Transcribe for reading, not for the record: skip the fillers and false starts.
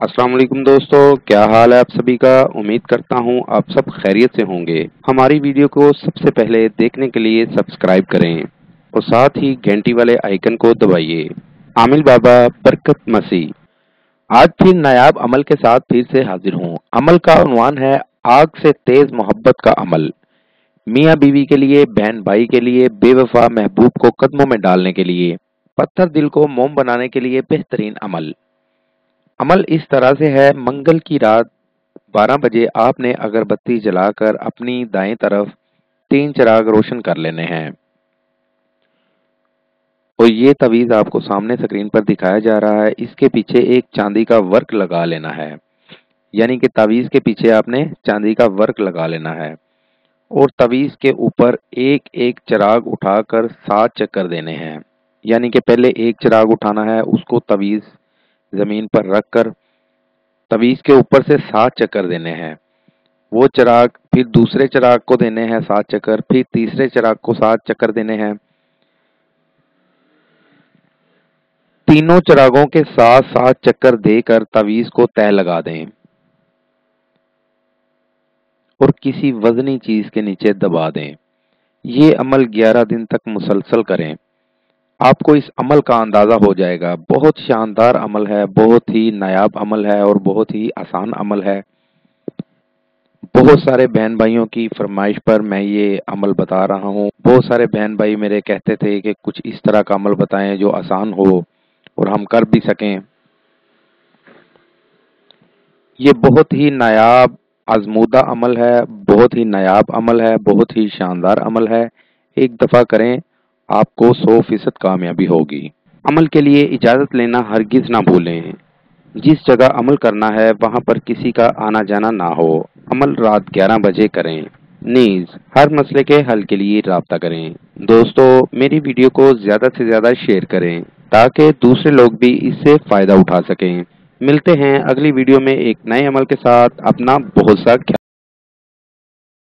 अस्सलाम वालेकुम दोस्तों, क्या हाल है आप सभी का। उम्मीद करता हूँ आप सब खैरियत से होंगे। हमारी वीडियो को सबसे पहले देखने के लिए सब्सक्राइब करें और साथ ही घंटी वाले आइकन को दबाइए। आमिल बाबा बरकत मसीह आज फिर नायाब अमल के साथ फिर से हाजिर हूँ। अमल का उन्वान है आग से तेज मोहब्बत का अमल। मियाँ बीवी के लिए, बहन भाई के लिए, बेवफा महबूब को कदमों में डालने के लिए, पत्थर दिल को मोम बनाने के लिए बेहतरीन अमल। अमल इस तरह से है, मंगल की रात 12 बजे आपने अगरबत्ती जलाकर अपनी दाएं तरफ 3 चिराग रोशन कर लेने हैं और ये तवीज आपको सामने स्क्रीन पर दिखाया जा रहा है। इसके पीछे एक चांदी का वर्क लगा लेना है, यानी कि तवीज के पीछे आपने चांदी का वर्क लगा लेना है और तवीज के ऊपर एक एक चिराग उठाकर 7 चक्कर देने हैं। यानी कि पहले एक चिराग उठाना है, उसको तवीज जमीन पर रखकर तवीज के ऊपर से 7 चक्कर देने हैं। वो चिराग फिर दूसरे चिराग को देने हैं 7 चक्कर, फिर तीसरे चिराग को 7 चक्कर देने हैं। तीनों चिरागों के 7-7 चक्कर देकर तवीज को तह लगा दें और किसी वजनी चीज के नीचे दबा दें। ये अमल 11 दिन तक मुसलसल करें। आपको इस अमल का अंदाजा हो जाएगा। बहुत शानदार अमल है, बहुत ही नायाब अमल है और बहुत ही आसान अमल है। बहुत सारे बहन भाइयों की फरमाइश पर मैं ये अमल बता रहा हूँ। बहुत सारे बहन भाई मेरे कहते थे कि कुछ इस तरह का अमल बताएं जो आसान हो और हम कर भी सकें। ये बहुत ही नायाब आजमूदा अमल है, बहुत ही नायाब अमल है, बहुत ही शानदार अमल है। एक दफ़ा करें, आपको 100% कामयाबी होगी। अमल के लिए इजाज़त लेना हरगिज़ ना भूलें। जिस जगह अमल करना है वहां पर किसी का आना जाना ना हो। अमल रात 11 बजे करें। नीज हर मसले के हल के लिए राब्ता करें। दोस्तों, मेरी वीडियो को ज़्यादा से ज़्यादा शेयर करें ताकि दूसरे लोग भी इससे फ़ायदा उठा सकें। मिलते हैं अगली वीडियो में एक नए अमल के साथ। अपना बहुत सा ख्याल